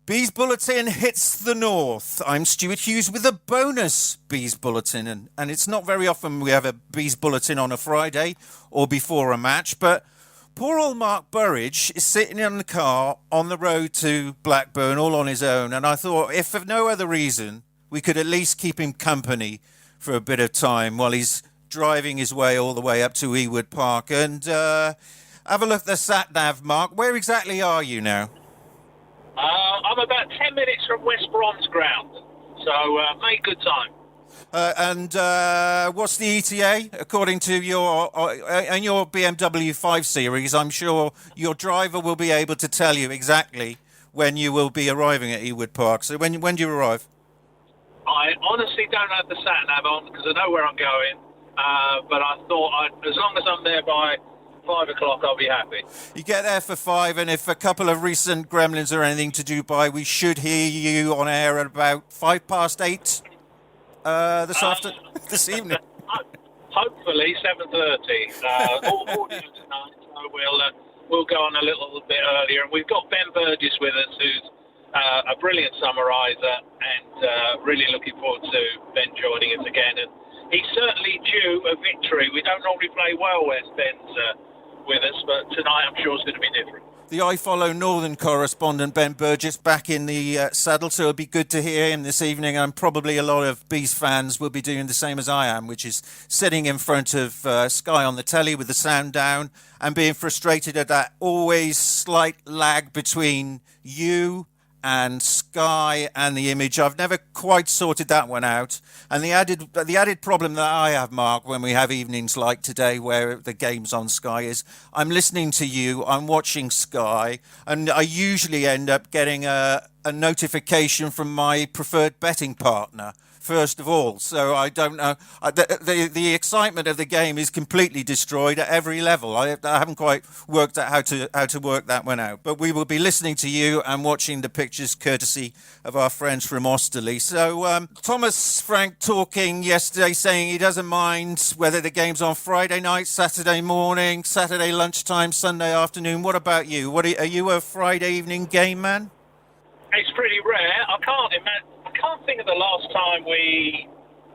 Bees Bulletin hits the north. I'm Stuart Hughes with a bonus Bees Bulletin. And it's not very often we have a Bees Bulletin on a Friday or before a match, but poor old Mark Burridge is sitting in the car on the road to Blackburn all on his own. And I thought, if for no other reason, we could at least keep him company for a bit of time while he's driving his way all the way up to Ewood Park. And have a look at the sat-nav, Mark. Where exactly are you now? I'm about 10 minutes from West Brom's ground, so make good time. And what's the ETA? According to your BMW 5 Series, I'm sure your driver will be able to tell you exactly when you will be arriving at Ewood Park. So when do you arrive? I honestly don't have the sat-nav on because I know where I'm going, but I thought as long as I'm there by 5 o'clock, I'll be happy. You get there for 5, and if a couple of recent gremlins or anything to do by, we should hear you on air at about 8:05 this evening. Hopefully 7:30. Audio tonight, so we'll go on a little bit earlier. And we've got Ben Burgess with us, who's a brilliant summariser, and really looking forward to Ben joining us again. And he's certainly due a victory. We don't normally play well when Ben's with us, but tonight I'm sure it's going to be different. The I Follow Northern correspondent Ben Burgess back in the saddle, so it'll be good to hear him this evening, and probably a lot of Bees fans will be doing the same as I am, which is sitting in front of Sky on the telly with the sound down and being frustrated at that always slight lag between you and Sky and the image. I've never quite sorted that one out. And the added problem that I have, Mark, when we have evenings like today where the game's on Sky is I'm listening to you, I'm watching Sky, and I usually end up getting a notification from my preferred betting partner first of all. So I don't know. The excitement of the game is completely destroyed at every level. I haven't quite worked out how to work that one out. But we will be listening to you and watching the pictures courtesy of our friends from Osterley. So Thomas Frank talking yesterday, saying he doesn't mind whether the game's on Friday night, Saturday morning, Saturday lunchtime, Sunday afternoon. What about you? Are you a Friday evening game man? It's pretty rare. I can't think of the last time we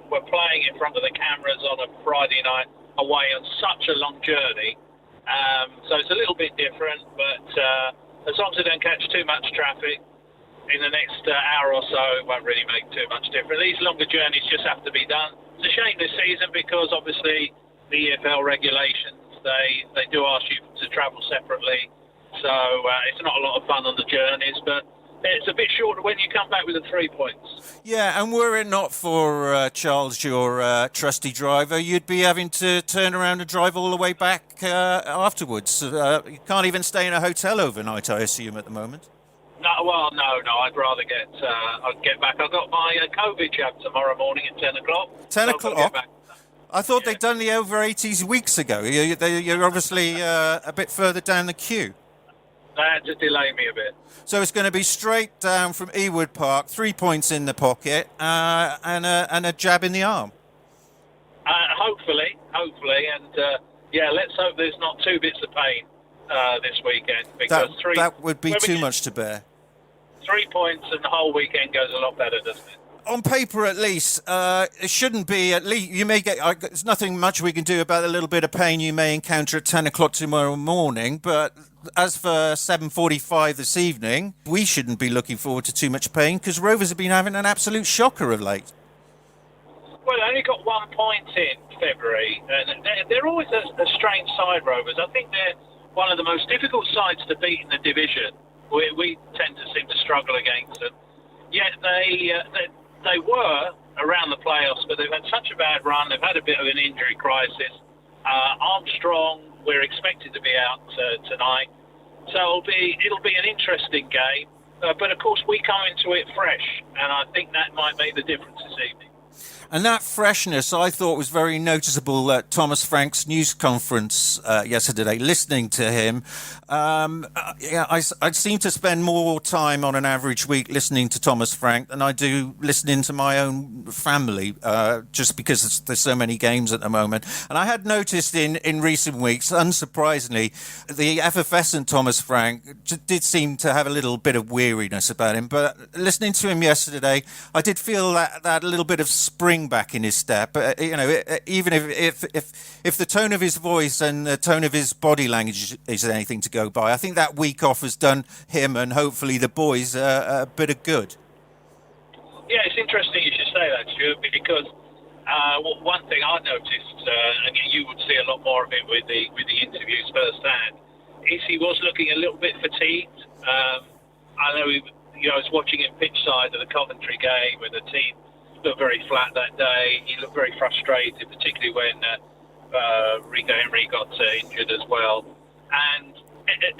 were playing in front of the cameras on a Friday night away on such a long journey. So it's a little bit different, but as long as I don't catch too much traffic in the next hour or so, it won't really make too much difference. These longer journeys just have to be done. It's a shame this season because obviously the EFL regulations, they do ask you to travel separately. So it's not a lot of fun on the journeys, but it's a bit shorter when you come back with the 3 points. Yeah, and were it not for Charles, your trusty driver, you'd be having to turn around and drive all the way back afterwards. You can't even stay in a hotel overnight, I assume, at the moment. No, I'd rather get back. I've got my COVID jab tomorrow morning at 10 o'clock. 10 o'clock? I thought they'd done the over 80s weeks ago. You're obviously a bit further down the queue. They had to delay me a bit. So it's going to be straight down from Ewood Park, 3 points in the pocket, and a jab in the arm. Hopefully, and let's hope there's not 2 bits of pain this weekend, because that would be too much to bear. 3 points and the whole weekend goes a lot better, doesn't it? On paper, at least, it shouldn't be. At least you may get. There's nothing much we can do about the little bit of pain you may encounter at 10 o'clock tomorrow morning. But as for 7:45 this evening, we shouldn't be looking forward to too much pain because Rovers have been having an absolute shocker of late. Well, they only got 1 point in February, and they're always a strange side, Rovers. I think they're one of the most difficult sides to beat in the division. We tend to seem to struggle against them. Yet they were around the playoffs, but they've had such a bad run. They've had a bit of an injury crisis. Armstrong, we're expected to be out tonight, so it'll be an interesting game. But of course, we come into it fresh, and I think that might make the difference this evening. And that freshness, I thought, was very noticeable at Thomas Frank's news conference yesterday. Listening to him, I seem to spend more time on an average week listening to Thomas Frank than I do listening to my own family, just because there's so many games at the moment. And I had noticed in recent weeks, unsurprisingly, the effervescent Thomas Frank did seem to have a little bit of weariness about him. But listening to him yesterday, I did feel that little bit of spring back in his step. Even if the tone of his voice and the tone of his body language is anything to go by, I think that week off has done him and hopefully the boys a bit of good. Yeah, it's interesting you should say that, Stuart, because one thing I noticed, and you would see a lot more of it with the interviews firsthand, is he was looking a little bit fatigued. I know I was watching him pitch side of the Coventry game with the team. Looked very flat that day. He looked very frustrated, particularly when Rico Henry got injured as well. And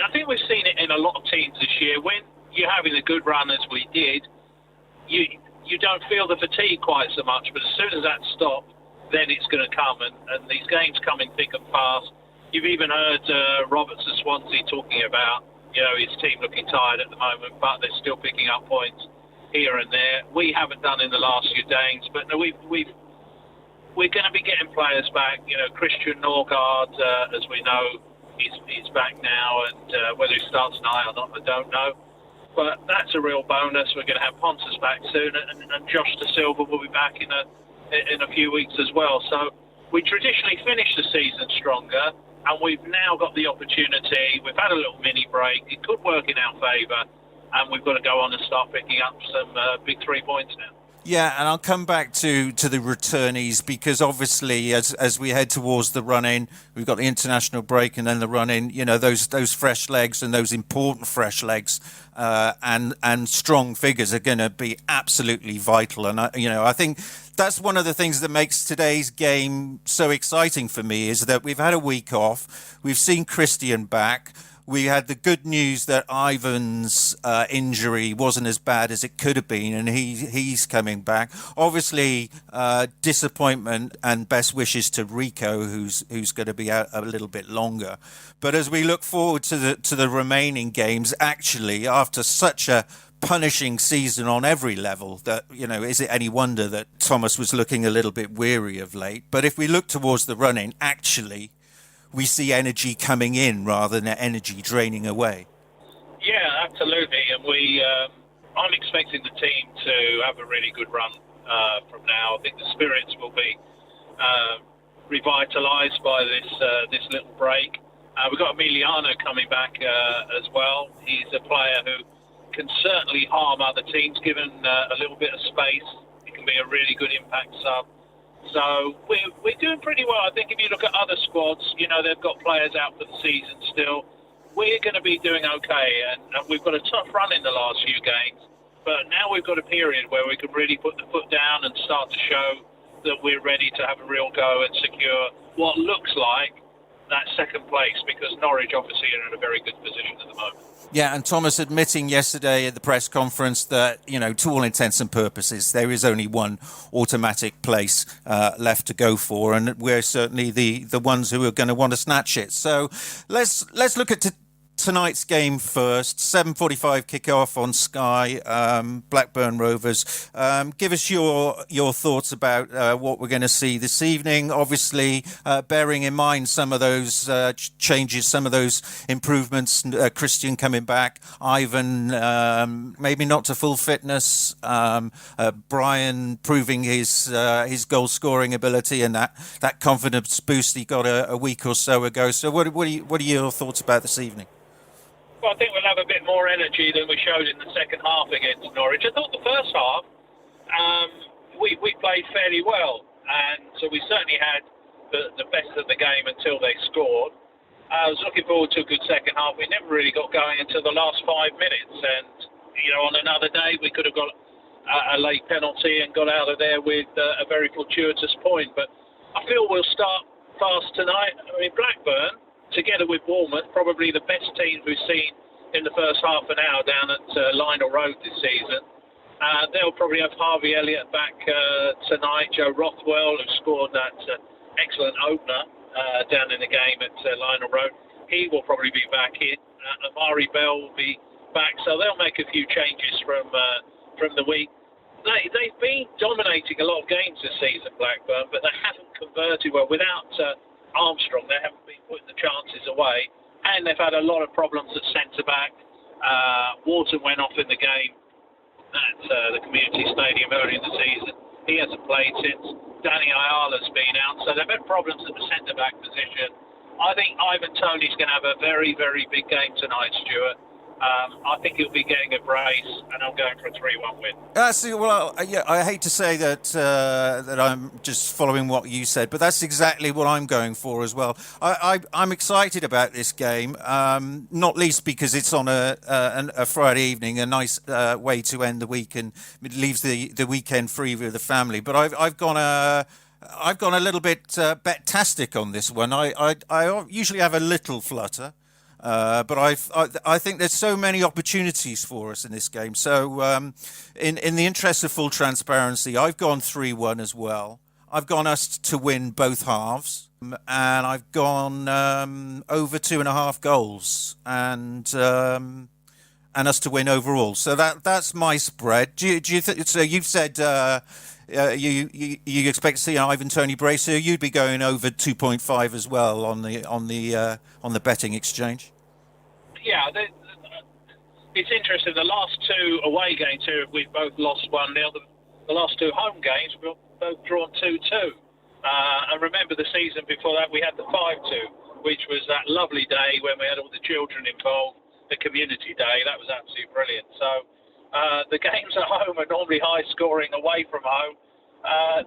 I think we've seen it in a lot of teams this year. When you're having a good run as we did, you don't feel the fatigue quite so much. But as soon as that stopped, then it's going to come. And these games come in thick and fast. You've even heard Roberts of Swansea talking about his team looking tired at the moment, but they're still picking up points here and there. We haven't done in the last few games, but no, we're going to be getting players back. Christian Norgard, as we know, he's back now, and whether he starts tonight or not, I don't know. But that's a real bonus. We're going to have Pontus back soon, and Josh De Silva will be back in a few weeks as well. So we traditionally finish the season stronger, and we've now got the opportunity. We've had a little mini break. It could work in our favour. And we've got to go on and start picking up some big 3 points now. Yeah, and I'll come back to the returnees, because obviously as we head towards the run-in, we've got the international break and then the run-in, those fresh legs and those important fresh legs and strong figures are going to be absolutely vital. And, I think that's one of the things that makes today's game so exciting for me, is that we've had a week off. We've seen Christian back. We had the good news that Ivan's injury wasn't as bad as it could have been, and he's coming back. Obviously, disappointment and best wishes to Rico, who's going to be out a little bit longer. But as we look forward to the remaining games, actually, after such a punishing season on every level, that is it any wonder that Thomas was looking a little bit weary of late? But if we look towards the run-in, actually, we see energy coming in rather than energy draining away. Yeah, absolutely. And I'm expecting the team to have a really good run from now. I think the spirits will be revitalised by this little break. We've got Emiliano coming back as well. He's a player who can certainly harm other teams, given a little bit of space. He can be a really good impact sub. So we're doing pretty well. I think if you look at other squads, they've got players out for the season still. We're going to be doing okay, and we've got a tough run in the last few games. But now we've got a period where we can really put the foot down and start to show that we're ready to have a real go and secure what looks like that second place, because Norwich obviously are in a very good position at the moment. Yeah, and Thomas admitting yesterday at the press conference that, to all intents and purposes, there is only one automatic place left to go for, and we're certainly the ones who are going to want to snatch it. So let's look at tonight's game first. 7:45 kickoff on Sky. Blackburn Rovers. Give us your thoughts about what we're going to see this evening. Obviously, bearing in mind some of those changes, some of those improvements. Christian coming back. Ivan maybe not to full fitness. Brian proving his goal scoring ability and that confidence boost he got a week or so ago. So what are your thoughts about this evening? Well, I think we'll have a bit more energy than we showed in the second half against Norwich. I thought the first half we played fairly well, and so we certainly had the best of the game until they scored. I was looking forward to a good second half. We never really got going until the last 5 minutes, and on another day we could have got a late penalty and got out of there with a very fortuitous point. But I feel we'll start fast tonight. I mean, Blackburn, together with Bournemouth, probably the best team we've seen in the first half an hour down at Lionel Road this season. They'll probably have Harvey Elliott back tonight. Joe Rothwell, who scored that excellent opener down in the game at Lionel Road, he will probably be back in. Amari Bell will be back, so they'll make a few changes from the week. They've been dominating a lot of games this season, Blackburn, but they haven't converted well. Without Armstrong, they haven't been putting the chances away, and they've had a lot of problems at centre-back. Wharton went off in the game at the Community Stadium early in the season. He hasn't played since. Danny Ayala's been out, so they've had problems at the centre-back position. I think Ivan Toney's going to have a very, very big game tonight, Stuart. I think he'll be getting a brace, and I'm going for a 3-1 win. See, well, yeah, I hate to say that I'm just following what you said, but that's exactly what I'm going for as well. I'm excited about this game, not least because it's on a Friday evening, a nice way to end the week, and it leaves the weekend free with the family. But I've gone a little bit bet-tastic on this one. I usually have a little flutter. But I think there's so many opportunities for us in this game. So in the interest of full transparency, I've gone 3-1 as well. I've gone us to win both halves, and I've gone over 2.5 goals, and us to win overall. So that's my spread. Do you so you've said you expect to see an Ivan Toney brace, so you'd be going over 2.5 as well on the betting exchange. Yeah, it's interesting. The last two away games here, we've both lost 1-0. The last two home games, we've both drawn 2-2. And remember the season before that, we had the 5-2, which was that lovely day when we had all the children involved, the community day. That was absolutely brilliant. So the games at home are normally high scoring. Away from home,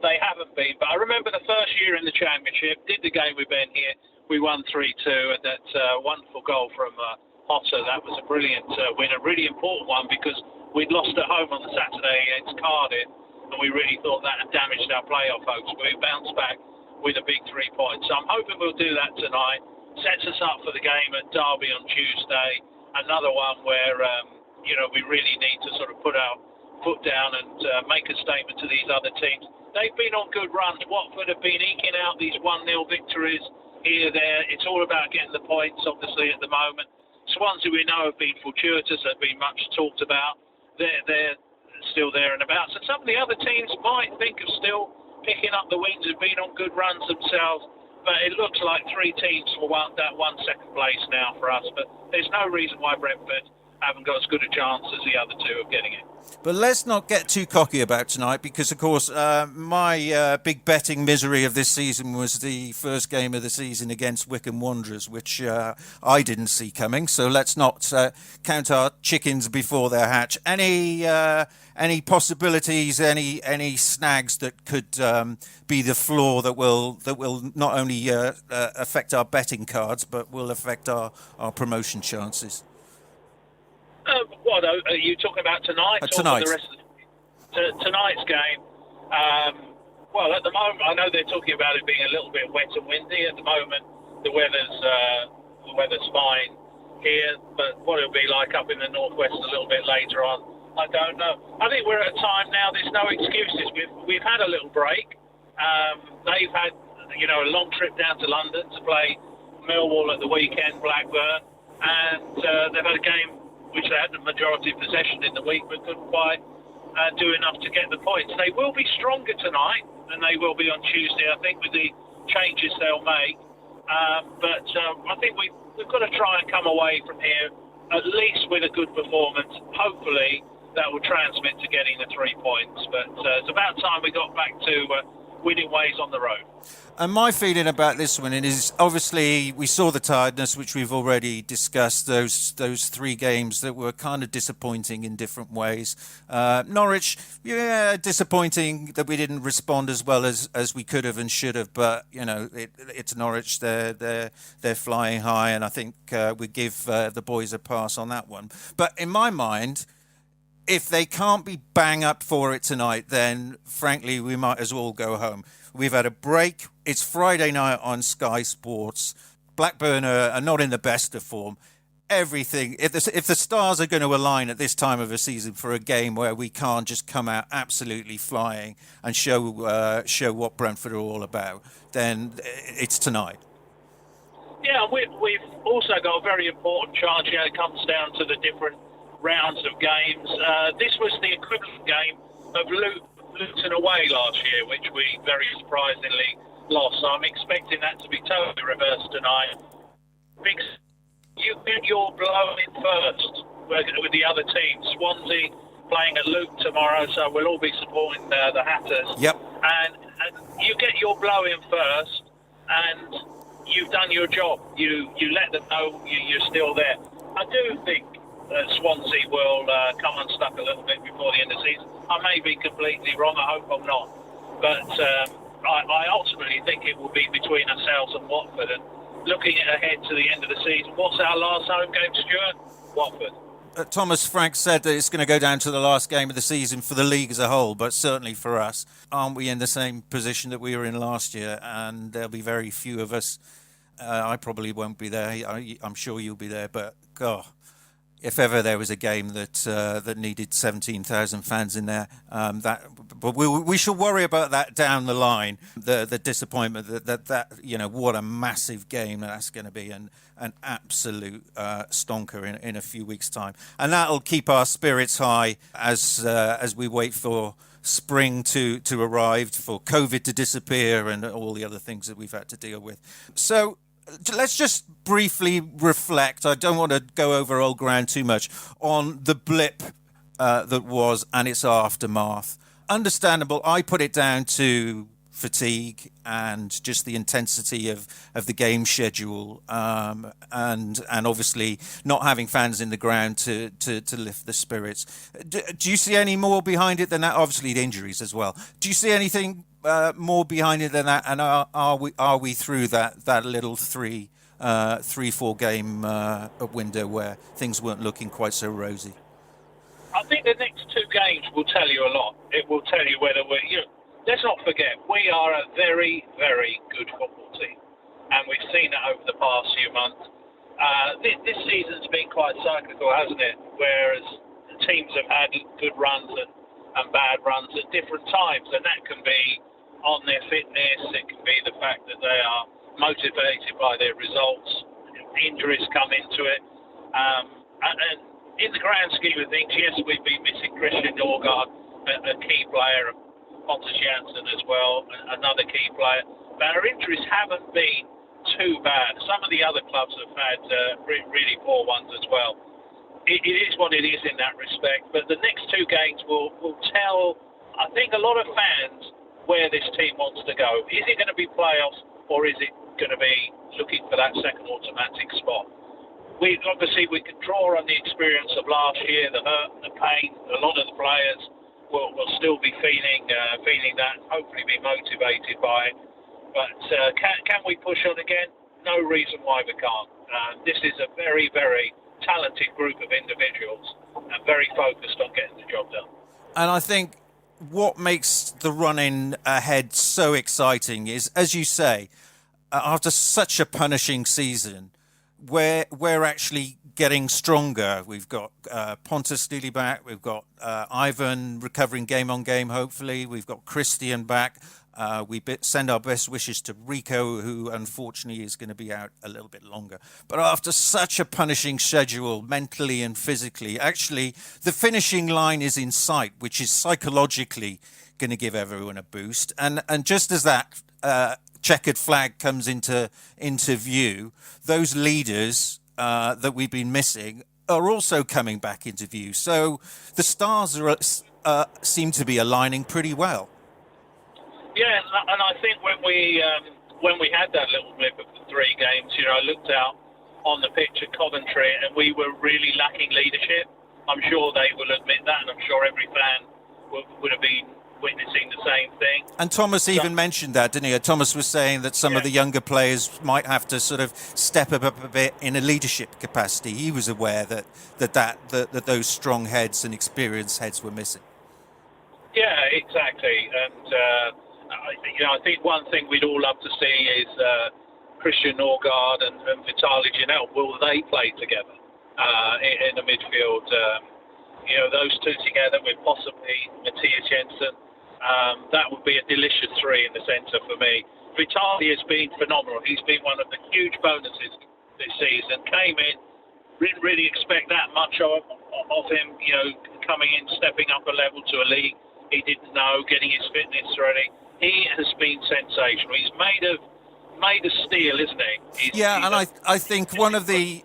they haven't been. But I remember the first year in the Championship, did the game with Ben here, we won 3-2, and that wonderful goal from Potter. That was a brilliant win, a really important one, because we'd lost at home on the Saturday against Cardiff, and we really thought that had damaged our playoff hopes. But we bounced back with a big 3 points. So I'm hoping we'll do that tonight. Sets us up for the game at Derby on Tuesday. Another one where we really need to sort of put our foot down and make a statement to these other teams. They've been on good runs. Watford have been eking out these 1-0 victories here, there. It's all about getting the points, obviously, at the moment. Swansea, we know, have been fortuitous, have been much talked about. They're still there and about. So some of the other teams might think of still picking up the wins, have been on good runs themselves. But it looks like 3 teams will want that 1 second place now for us. But there's no reason why Brentford haven't got as good a chance as the other two of getting it. But let's not get too cocky about tonight, because, of course, my big betting misery of this season was the first game of the season against Wycombe Wanderers, which I didn't see coming. So let's not count our chickens before they're hatched. Any possibilities, any snags that could be the flaw that will not only affect our betting cards, but will affect our promotion chances? What are you talking about tonight? Tonight. Or the rest of tonight's game? Well, at the moment, I know they're talking about it being a little bit wet and windy. At the moment, the weather's fine here, but what it'll be like up in the northwest a little bit later on, I don't know. I think we're at a time now. There's no excuses. We've had a little break. They've had a long trip down to London to play Millwall at the weekend, Blackburn, and they've had a game which they had the majority of possession in the week, but couldn't quite do enough to get the points. They will be stronger tonight than they will be on Tuesday, I think, with the changes they'll make. But I think we've got to try and come away from here at least with a good performance. Hopefully that will transmit to getting the 3 points. But it's about time we got back to winning ways on the road. And my feeling about this one is, obviously, we saw the tiredness, which we've already discussed, those 3 games that were kind of disappointing in different ways. Norwich, disappointing that we didn't respond as well as we could have and should have, but, it's Norwich, they're flying high, and I think we give the boys a pass on that one. But in my mind, if they can't be bang up for it tonight, then frankly, we might as well go home. We've had a break. It's Friday night on Sky Sports. Blackburn are not in the best of form. everything. If the stars are going to align at this time of the season for a game where we can't just come out absolutely flying and show what Brentford are all about, then it's tonight. Yeah, we've also got a very important charge here. It comes down to the different rounds of games. This was the equivalent game of Luton away last year, which we very surprisingly lost. So I'm expecting that to be totally reversed tonight. You get your blow in first with the other team. Swansea playing at Luton tomorrow, so we'll all be supporting the Hatters. Yep. And you get your blow in first, and you've done your job. You let them know you're still there. I do think Swansea will come unstuck a little bit before the end of the season. I may be completely wrong. I hope I'm not. But I ultimately think it will be between ourselves and Watford. And looking ahead to the end of the season, what's our last home game, Stuart? Watford. Thomas Frank said that it's going to go down to the last game of the season for the league as a whole, but certainly for us. Aren't we in the same position that we were in last year? And there'll be very few of us. I probably won't be there. I'm sure you'll be there, but God, if ever there was a game that needed 17,000 fans in there, but we shall worry about that down the line. The disappointment that what a massive game that's going to be, and an absolute stonker in a few weeks' time, and that'll keep our spirits high as we wait for spring to arrive, for COVID to disappear, and all the other things that we've had to deal with. So let's just briefly reflect. I don't want to go over old ground too much on the blip that was and its aftermath. Understandable. I put it down to fatigue and just the intensity of the game schedule, and obviously not having fans in the ground to lift the spirits. Do you see any more behind it than that? Obviously the injuries as well. Do you see anything more behind it than that? And are we through that little 3-4 game window where things weren't looking quite so rosy? I think the next two games will tell you a lot. It will tell you whether let's not forget, we are a very, very good football team, and we've seen that over the past few months. This season's been quite cyclical, hasn't it? Whereas teams have had good runs and bad runs at different times, and that can be on their fitness, it can be the fact that they are motivated by their results, injuries come into it, and in the grand scheme of things, yes, we've been missing Christian Norgard, a key player, Pontus Janssen as well, another key player. But our injuries haven't been too bad. Some of the other clubs have had really poor ones as well. It is what it is in that respect. But the next two games will tell, I think, a lot of fans where this team wants to go. Is it going to be playoffs, or is it going to be looking for that second automatic spot? We can draw on the experience of last year, the hurt, the pain. A lot of the players will still be feeling that, hopefully be motivated by it. But can we push on again? No reason why we can't. This is a very, very talented group of individuals and very focused on getting the job done. And I think what makes the running ahead so exciting is, as you say, after such a punishing season, we're actually getting stronger. We've got Pontus nearly back. We've got Ivan recovering game on game, hopefully. We've got Christian back. We send our best wishes to Rico, who unfortunately is going to be out a little bit longer. But after such a punishing schedule, mentally and physically, actually, the finishing line is in sight, which is psychologically going to give everyone a boost. And just as that checkered flag comes into view, those leaders that we've been missing are also coming back into view. So the stars seem to be aligning pretty well. Yeah, and I think when we had that little blip of the three games, I looked out on the pitch at Coventry and we were really lacking leadership. I'm sure they will admit that, and I'm sure every fan would have been witnessing the same thing. And Thomas even mentioned that, didn't he? Thomas was saying that some of the younger players might have to sort of step up a bit in a leadership capacity. He was aware that those strong heads and experienced heads were missing. Yeah, exactly. And I think one thing we'd all love to see is Christian Norgard and Vitaly Janelt. Will they play together? in the midfield. Those two together with possibly Matthias Jensen, that would be a delicious three in the centre for me. Vitali has been phenomenal. He's been one of the huge bonuses this season. Came in, didn't really expect that much of him, coming in, stepping up a level to a league he didn't know, getting his fitness ready. He has been sensational. He's made of steel, isn't he? I think one of the,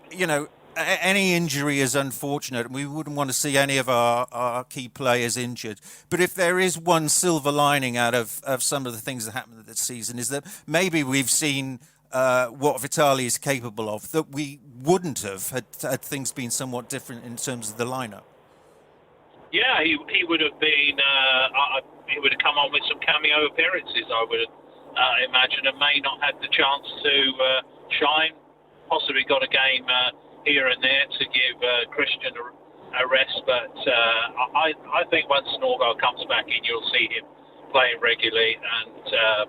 any injury is unfortunate, and we wouldn't want to see any of our key players injured. But if there is one silver lining out of some of the things that happened this season, is that maybe we've seen what Vitali is capable of that we wouldn't have had things been somewhat different in terms of the lineup. Yeah, he would have been. He would have come on with some cameo appearances, I would imagine, and may not have the chance to shine. Possibly got a game here and there to give Christian a rest, but I think once Norgard comes back in, you'll see him playing regularly, and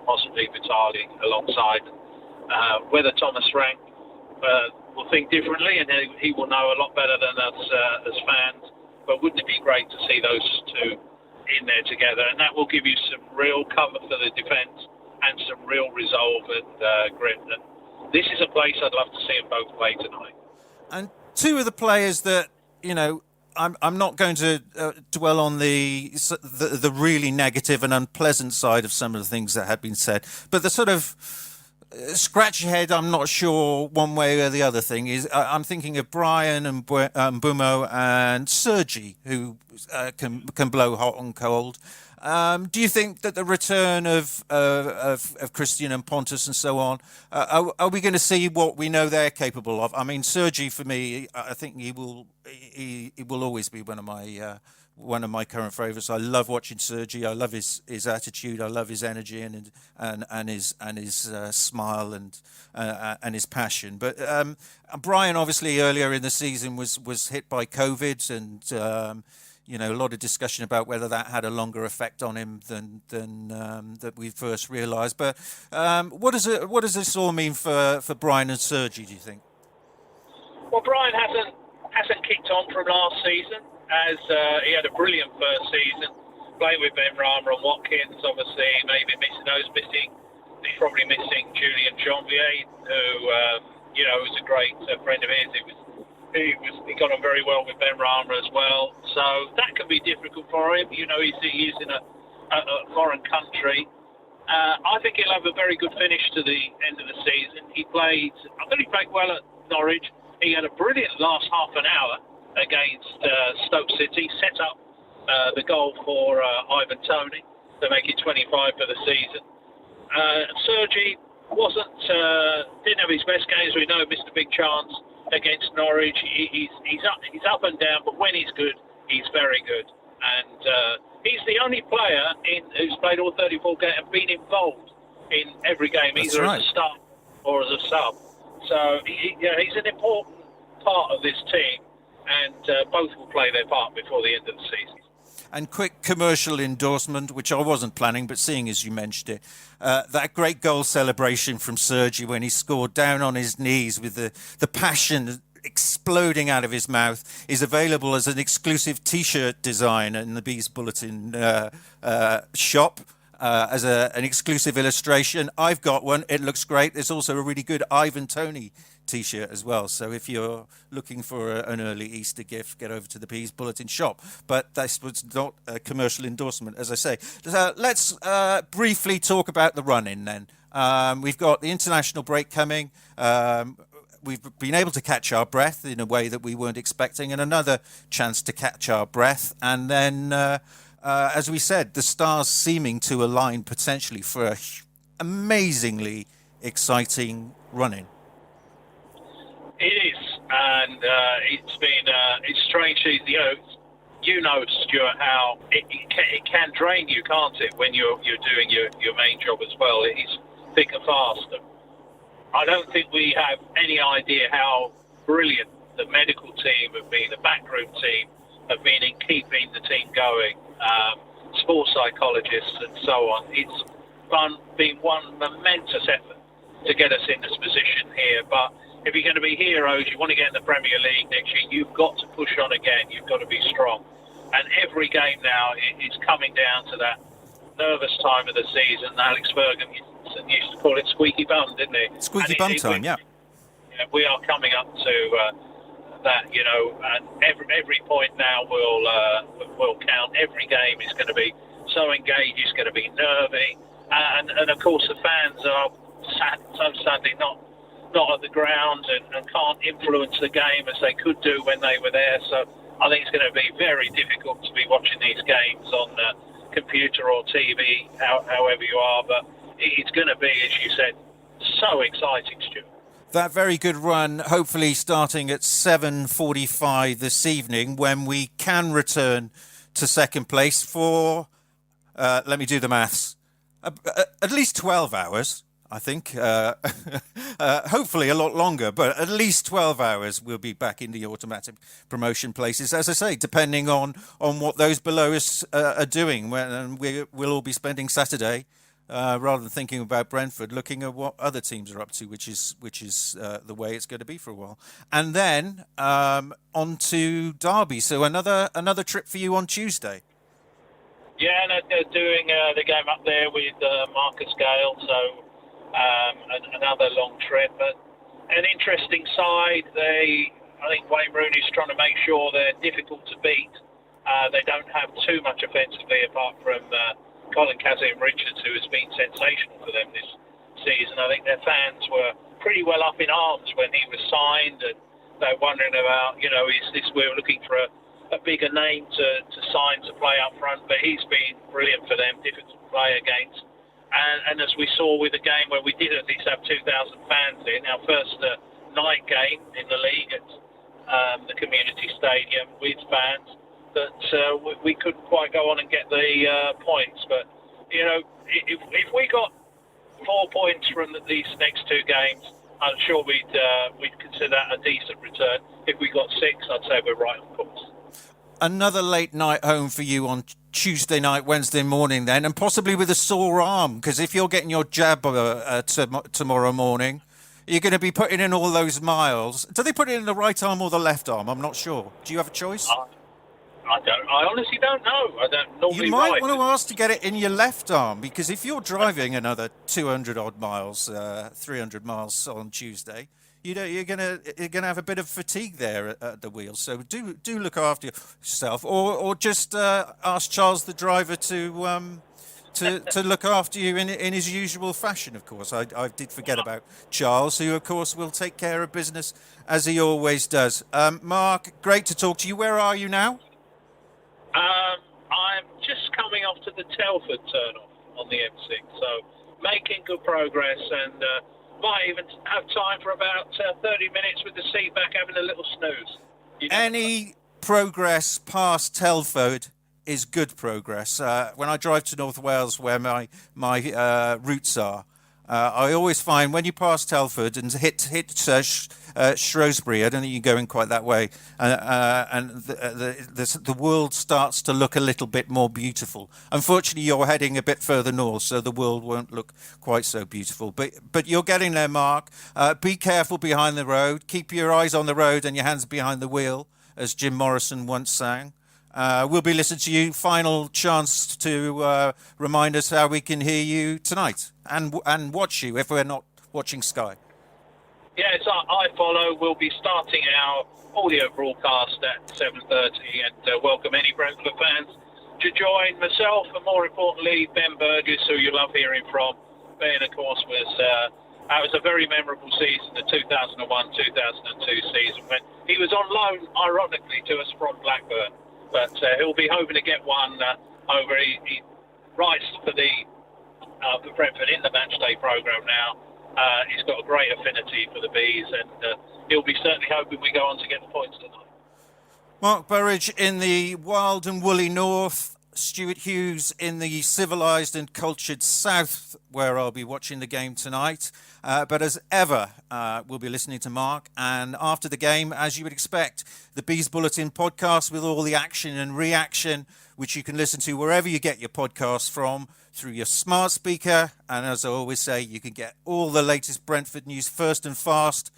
possibly Vitali alongside. Whether Thomas Frank will think differently, and he will know a lot better than us as fans. But wouldn't it be great to see those two in there together? And that will give you some real cover for the defence and some real resolve and grit. And this is a place I'd love to see them both play tonight. And two of the players that, I'm not going to dwell on the really negative and unpleasant side of some of the things that had been said, but the sort of scratch your head, I'm not sure one way or the other thing is I'm thinking of Brian and Bumo and Sergi, who can blow hot and cold. Do you think that the return of Christian and Pontus and so on, are we going to see what we know they're capable of? I mean, Sergi, for me, I think he will always be one of my current favourites. I love watching Sergi. I love his attitude. I love his energy and his smile and his passion. But Brian, obviously, earlier in the season was hit by COVID, and a lot of discussion about whether that had a longer effect on him than that we first realised. But what does this all mean for Brian and Sergi, do you think? Well, Brian hasn't kicked on from last season, as he had a brilliant first season, playing with Ben Rama and Watkins, obviously, he's probably missing Julian Janvier, who, was a great friend of his. He got on very well with Ben Rama as well, so that can be difficult for him. He is in a foreign country. I think he'll have a very good finish to the end of the season. I thought he played well at Norwich. He had a brilliant last half an hour against Stoke City, set up the goal for Ivan Toney to make it 25 for the season. Sergi didn't have his best games. We know missed a big chance against Norwich. He's up and down, but when he's good, he's very good. And he's the only player who's played all 34 games and been involved in every game, either as a start or as a sub. So he's an important part of this team, and both will play their part before the end of the season. And quick commercial endorsement, which I wasn't planning, but seeing as you mentioned it, that great goal celebration from Sergi when he scored down on his knees with the passion exploding out of his mouth is available as an exclusive T-shirt design in the Bees Bulletin shop. As an exclusive illustration. I've got one. It looks great. There's also a really good Ivan Toney T-shirt as well. So if you're looking for an early Easter gift, get over to the Bees Bulletin shop. But this was not a commercial endorsement, as I say. Let's briefly talk about the run-in then. We've got the international break coming. We've been able to catch our breath in a way that we weren't expecting, and another chance to catch our breath. And then... as we said, the stars seeming to align potentially for an amazingly exciting run-in. It is, and it's strange. Stuart, how it can drain you, can't it, when you're doing your main job as well? It is thick and fast. I don't think we have any idea how brilliant the medical team have been, the backroom team have been in keeping the team going. Sports psychologists and so on. It's been one momentous effort to get us in this position here, but if you're going to be heroes, you want to get in the Premier League next year, you've got to push on again. You've got to be strong. And every game now is coming down to that nervous time of the season. Alex Ferguson used to call it squeaky bum, didn't he? Squeaky bum time, yeah. We are coming up to that, and every point now will count. Every game is going to be so engaged, it's going to be nervy. And of course, the fans are sadly not at the ground and can't influence the game as they could do when they were there. So I think it's going to be very difficult to be watching these games on computer or TV, however you are. But it's going to be, as you said, so exciting, Stuart. That very good run, hopefully starting at 7:45 this evening, when we can return to second place for, let me do the maths, at least 12 hours. I think, hopefully a lot longer, but at least 12 hours we'll be back in the automatic promotion places. As I say, depending on what those below us are doing. And we'll all be spending Saturday, rather than thinking about Brentford, looking at what other teams are up to, which is the way it's going to be for a while. And then on to Derby. So another trip for you on Tuesday. Yeah, and they're doing the game up there with Marcus Gale, so another long trip. But an interesting side. I think Wayne Rooney's trying to make sure they're difficult to beat. They don't have too much offensively apart from Colin Kazim-Richards, who has been sensational for them this season. I think their fans were pretty well up in arms when he was signed, and they're wondering about, we're looking for a bigger name to sign to play up front, but he's been brilliant for them, difficult to play against. And as we saw with the game where we did at least have 2,000 fans in, our first night game in the league at the community stadium with fans, that we couldn't quite go on and get the points. But, if we got 4 points from these next two games, I'm sure we'd consider that a decent return. If we got 6, I'd say we're right on course. Another late night home for you on Tuesday night, Wednesday morning then, and possibly with a sore arm, because if you're getting your jab tomorrow morning, you're going to be putting in all those miles. Do they put it in the right arm or the left arm? I'm not sure. Do you have a choice? I honestly don't know. I don't normally. You might want to ask to get it in your left arm, because if you're driving another 200 odd miles, 300 miles on Tuesday, you're gonna have a bit of fatigue there at the wheel. So do look after yourself, or just ask Charles, the driver, to look after you in his usual fashion. Of course, I did forget about Charles, who of course will take care of business as he always does. Mark, great to talk to you. Where are you now? I'm just coming off to the Telford turn-off on the M6, so making good progress, and might even have time for about 30 minutes with the seat back, having a little snooze. Any progress past Telford is good progress. When I drive to North Wales, where my roots are, I always find when you pass Telford and hit Shrewsbury, I don't think you're going quite that way, and the world starts to look a little bit more beautiful. Unfortunately, you're heading a bit further north, so the world won't look quite so beautiful. But you're getting there, Mark. Be careful behind the road. Keep your eyes on the road and your hands behind the wheel, as Jim Morrison once sang. We'll be listening to you. Final chance to remind us how we can hear you tonight and watch you if we're not watching Sky. Yes, I follow. We'll be starting our audio broadcast at 7:30, and welcome any Brentford fans to join myself, and more importantly, Ben Burgess, who you love hearing from. Ben, of course, was a very memorable season, the 2001-2002 season, when he was on loan, ironically, to us from Blackburn. But he'll be hoping to get one over. He writes for Brentford in the Matchday programme now. He's got a great affinity for the Bees, and he'll be certainly hoping we go on to get the points tonight. Mark Burridge in the wild and woolly north, Stuart Hughes in the civilised and cultured south, where I'll be watching the game tonight. But as ever, we'll be listening to Mark. And after the game, as you would expect, the Bees Bulletin podcast with all the action and reaction, which you can listen to wherever you get your podcasts from, through your smart speaker. And as I always say, you can get all the latest Brentford news first and fast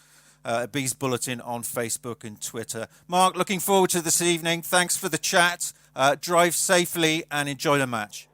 Bees Bulletin on Facebook and Twitter. Mark, looking forward to this evening. Thanks for the chat. Drive safely and enjoy the match.